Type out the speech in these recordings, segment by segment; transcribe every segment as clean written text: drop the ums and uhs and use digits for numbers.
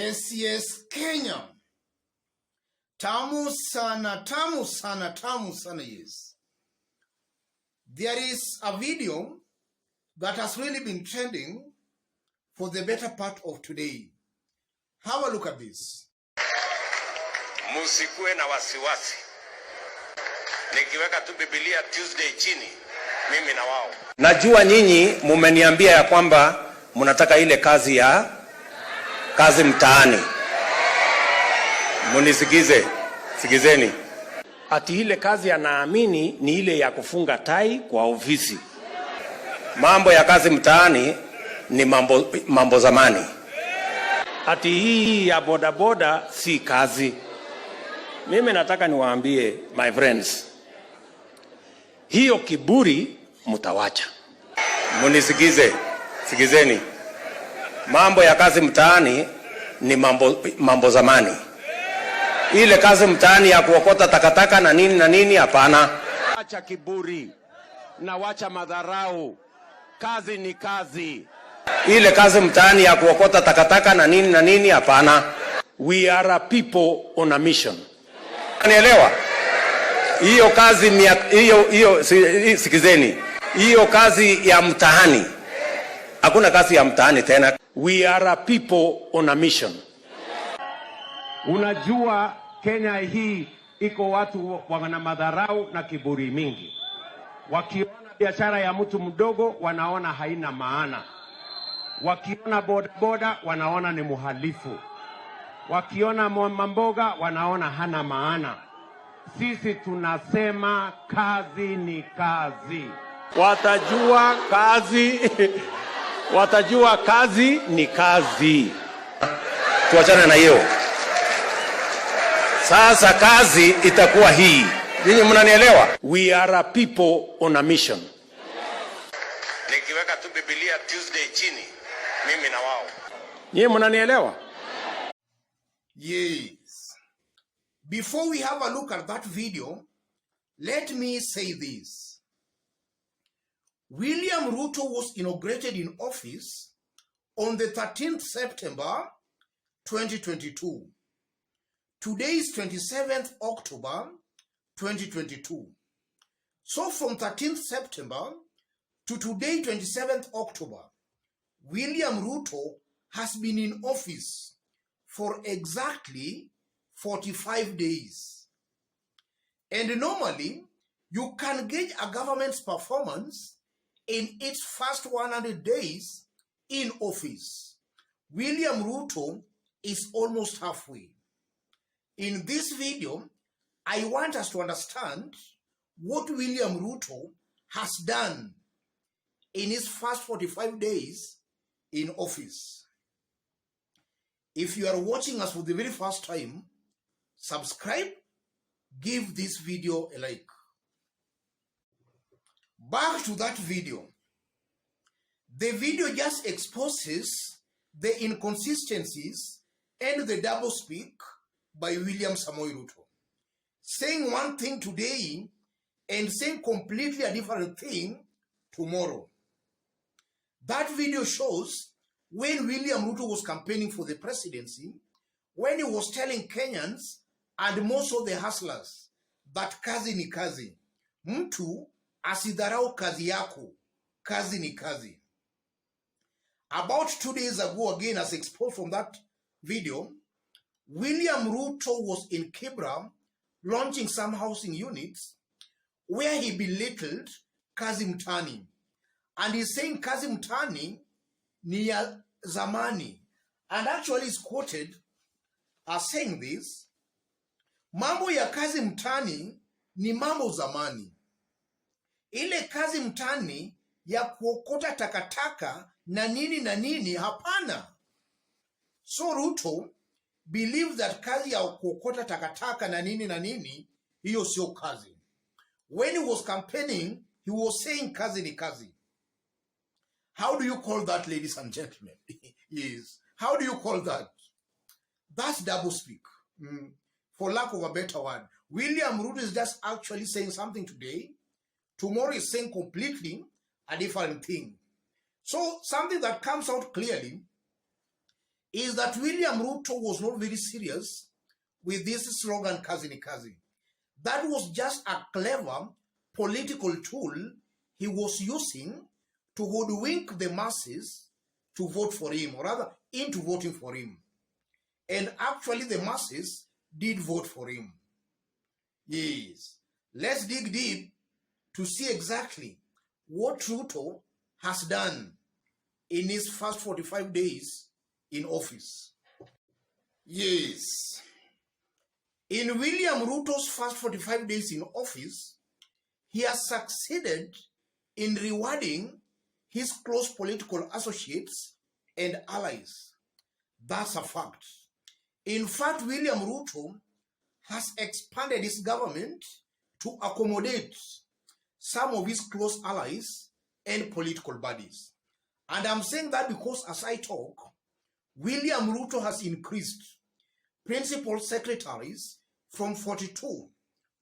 Yes, yes, Kenya. Tamu sana, tamu sana, tamu sana, yes. There is a video that has really been trending for the better part of today. Have a look at this. Musikue na wasiwasi. Nikiweka tu Biblia Tuesday chini, mimi na wao. Najua nyinyi mumeniambia ya kwamba mnataka ile kazi mtaani. Sikizeni. Ati ile kazi anaamini ni ile ya kufunga tai kwa ofisi. Mambo ya kazi mtaani ni mambo zamani. Ati hii ya bodaboda si kazi. Mimi nataka niwaambie my friends, hiyo kiburi mtawacha. Sikizeni. Mambo ya kazi mtaani ni mambo zamani. Ile kazi mtaani ya kuokota takataka na nini hapana. Wacha kiburi na wacha madharau. Kazi ni kazi. Ile kazi mtaani ya kuokota takataka na nini hapana. We are a people on a mission. Unielewa? Hiyo kazi sikizeni. Hiyo kazi ya mtaani. Hakuna kazi ya mtaani tena. We are a people on a mission. Unajua Kenya hii iko watu wana madharau na kiburi mingi. Wakiona biashara ya mtu mdogo wanaona haina maana. Wakiona bodaboda wanaona ni muhalifu. Wakiona mamboga wanaona hana maana. Sisi tunasema kazi ni kazi. Watajua kazi ni kazi. Tuachane na hiyo. Sasa kazi itakuwa hii. Ninyi mnanielewa? We are a people on a mission. Nikiweka tu Biblia Tuesday chini, mimi na wao. Ninyi mnanielewa? Yes. Before we have a look at that video, let me say this. William Ruto was inaugurated in office on the 13th September 2022. Today is 27th October 2022. So from 13th September to today, 27th October, William Ruto has been in office for exactly 45 days. And normally, you can gauge a government's performance in its first 100 days in office. William Ruto is almost halfway. In this video, I want us to understand what William Ruto has done in his first 45 days in office. If you are watching us for the very first time, subscribe, give this video a like. Back to that video. The video just exposes the inconsistencies and the doublespeak by William Samoei Ruto, saying one thing today and saying completely a different thing tomorrow. That video shows when William Ruto was campaigning for the presidency, when he was telling Kenyans and most of the hustlers that kazi ni kazi. Mtu asidharau kazi yako, kazi ni kazi. About 2 days ago, again as exposed from that video, William Ruto was in Kibra launching some housing units where he belittled kazi mtaani. And he's saying kazi mtaani ni ya zamani. And actually is quoted as saying this, mambo ya kazi mtaani ni mambo zamani. Ile kazi mtaani ya kuokota takataka na nini hapana. So Ruto believe that kazi ya kuokota takataka na nini hiyo sio kazi. When he was campaigning, he was saying kazi ni kazi. How do you call that, ladies and gentlemen? Yes. How do you call that? That's doublespeak. For lack of a better word. William Ruto is just actually saying something today. Tomorrow is saying completely a different thing. So something that comes out clearly is that William Ruto was not very serious with this slogan, Kazi ni Kazi. That was just a clever political tool he was using to hoodwink the masses to vote for him, or rather, into voting for him. And actually, the masses did vote for him. Yes. Let's dig deep to see exactly what Ruto has done in his first 45 days in office. Yes. In William Ruto's first 45 days in office, he has succeeded in rewarding his close political associates and allies. That's a fact. In fact, William Ruto has expanded his government to accommodate some of his close allies and political buddies. And I'm saying that because as I talk, William Ruto has increased principal secretaries from 42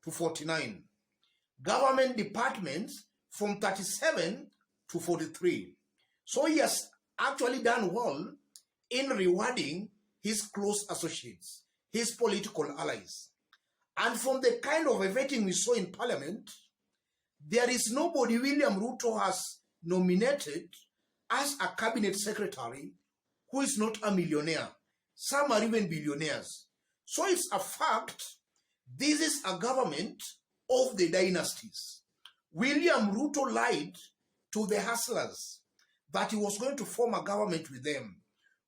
to 49, government departments from 37 to 43. So he has actually done well in rewarding his close associates, his political allies. And from the kind of vetting we saw in Parliament, there is nobody William Ruto has nominated as a cabinet secretary who is not a millionaire. Some are even billionaires. So it's a fact, this is a government of the dynasties. William Ruto lied to the hustlers that he was going to form a government with them.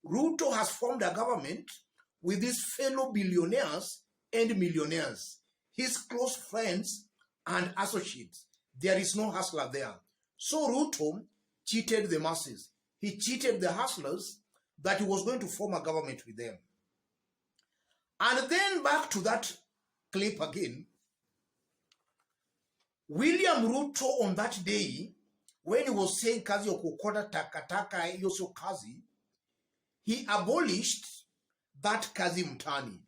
Ruto has formed a government with his fellow billionaires and millionaires, his close friends and associates. There is no hustler there. So Ruto cheated the masses. He cheated the hustlers that he was going to form a government with them. And then back to that clip again. William Ruto on that day, when he was saying kazi okukota takataka yoso kazi, he abolished that kazi mtani.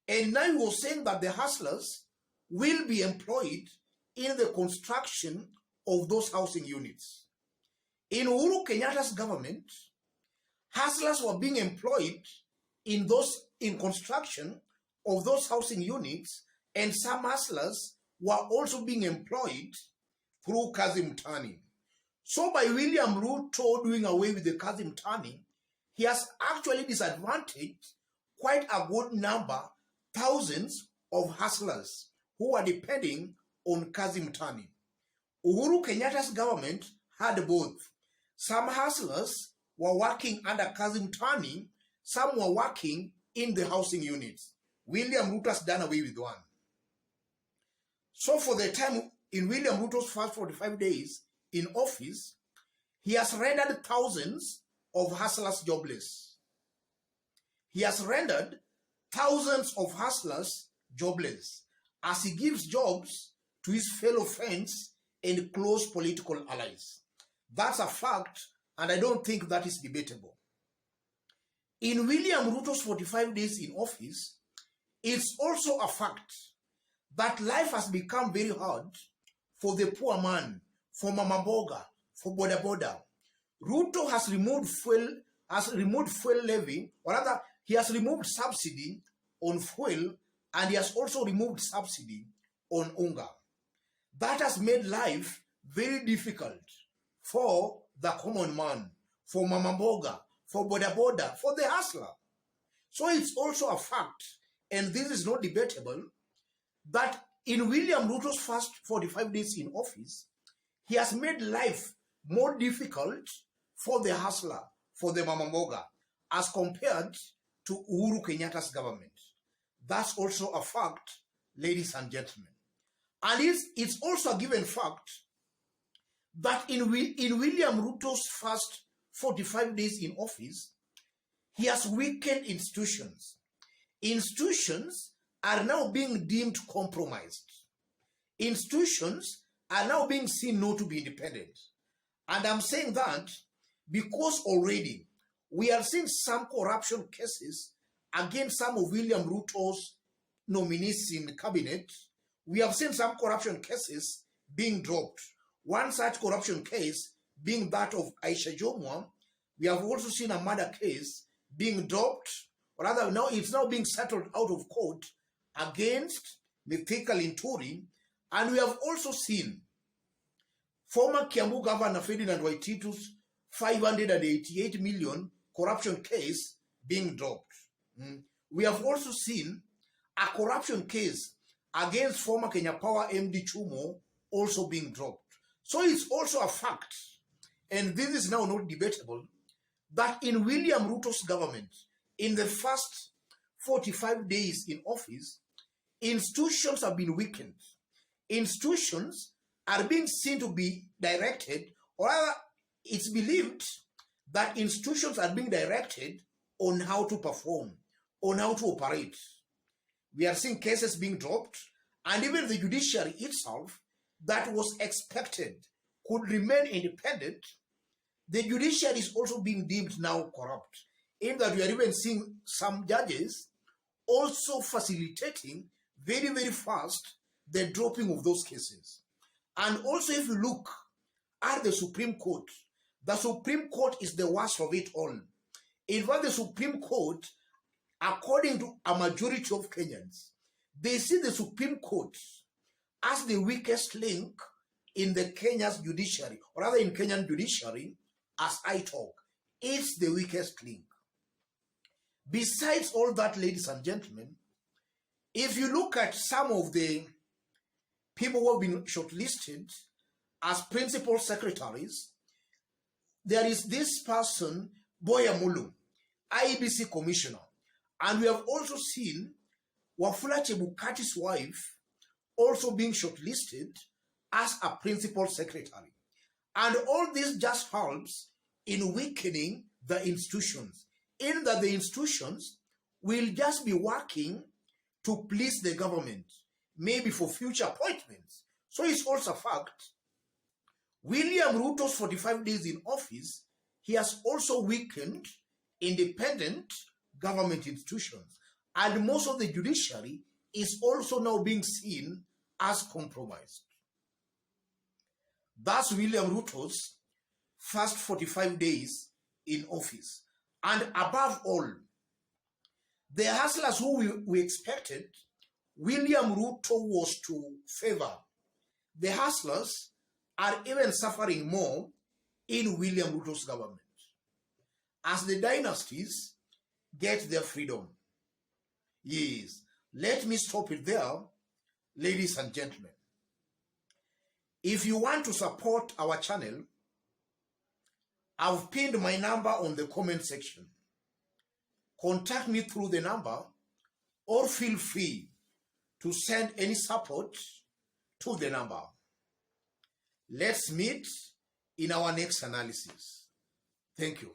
And now he was saying that the hustlers will be employed in the construction of those housing units. In Uhuru Kenyatta's government, hustlers were being employed in construction of those housing units, and some hustlers were also being employed through kazi mtani. So by William Ruto doing away with the kazi mtani, he has actually disadvantaged quite a good number, thousands of hustlers who are depending on kazi mtani. Uhuru Kenyatta's government had both. Some hustlers were working under kazi mtani, some were working in the housing units. William Ruto has done away with one. So for the time in William Ruto's first 45 days in office, he has rendered thousands of hustlers jobless. He has rendered thousands of hustlers jobless as he gives jobs to his fellow friends and close political allies. That's a fact, and I don't think that is debatable. In William Ruto's 45 days in office, it's also a fact that life has become very hard for the poor man, for Mama Mboga, for Boda Boda. Ruto has removed fuel levy, or rather, he has removed subsidy on fuel, and he has also removed subsidy on unga. That has made life very difficult for the common man, for Mama Mboga, for Boda Boda, for the hustler. So it's also a fact, and this is not debatable, that in William Ruto's first 45 days in office, he has made life more difficult for the hustler, for the Mama Mboga, as compared to Uhuru Kenyatta's government. That's also a fact, ladies and gentlemen. And it's also a given fact that in William Ruto's first 45 days in office, he has weakened institutions. Institutions are now being deemed compromised. Institutions are now being seen not to be independent. And I'm saying that because already we are seeing some corruption cases against some of William Ruto's nominees in the cabinet. We have seen some corruption cases being dropped. One such corruption case being that of Aisha Jomwa. We have also seen a murder case being dropped, or rather now it's now being settled out of court against Mithika Linturi. And we have also seen former Kiambu Governor Ferdinand Waititu's 588 million corruption case being dropped. We have also seen a corruption case against former Kenya Power MD Chumo also being dropped. So it's also a fact, and this is now not debatable, that in William Ruto's government, in the first 45 days in office, institutions have been weakened. Institutions are being seen to be directed, or rather, it's believed that institutions are being directed on how to perform, on how to operate. We are seeing cases being dropped, and even the judiciary itself, that was expected could remain independent, the judiciary is also being deemed now corrupt, in that we are even seeing some judges also facilitating very, very fast the dropping of those cases. And also, if you look at the Supreme Court is the worst of it all. In fact, the Supreme Court, according to a majority of Kenyans, they see the Supreme Court as the weakest link in the Kenya's judiciary, or rather in Kenyan judiciary, as I talk. It's the weakest link. Besides all that, ladies and gentlemen, if you look at some of the people who have been shortlisted as principal secretaries, there is this person, Boya Mulu, IEBC commissioner, and we have also seen Wafula Chebukati's wife also being shortlisted as a principal secretary. And all this just helps in weakening the institutions, in that the institutions will just be working to please the government, maybe for future appointments. So it's also a fact, William Ruto's 45 days in office, he has also weakened independent government institutions. And most of the judiciary is also now being seen as compromised. That's William Ruto's first 45 days in office. And above all, the hustlers who we expected William Ruto was to favor, the hustlers are even suffering more in William Ruto's government as the dynasties get their freedom. Yes, let me stop it there, ladies and gentlemen. If you want to support our channel, I've pinned my number on the comment section. Contact me through the number, or feel free to send any support to the number. Let's meet in our next analysis. Thank you.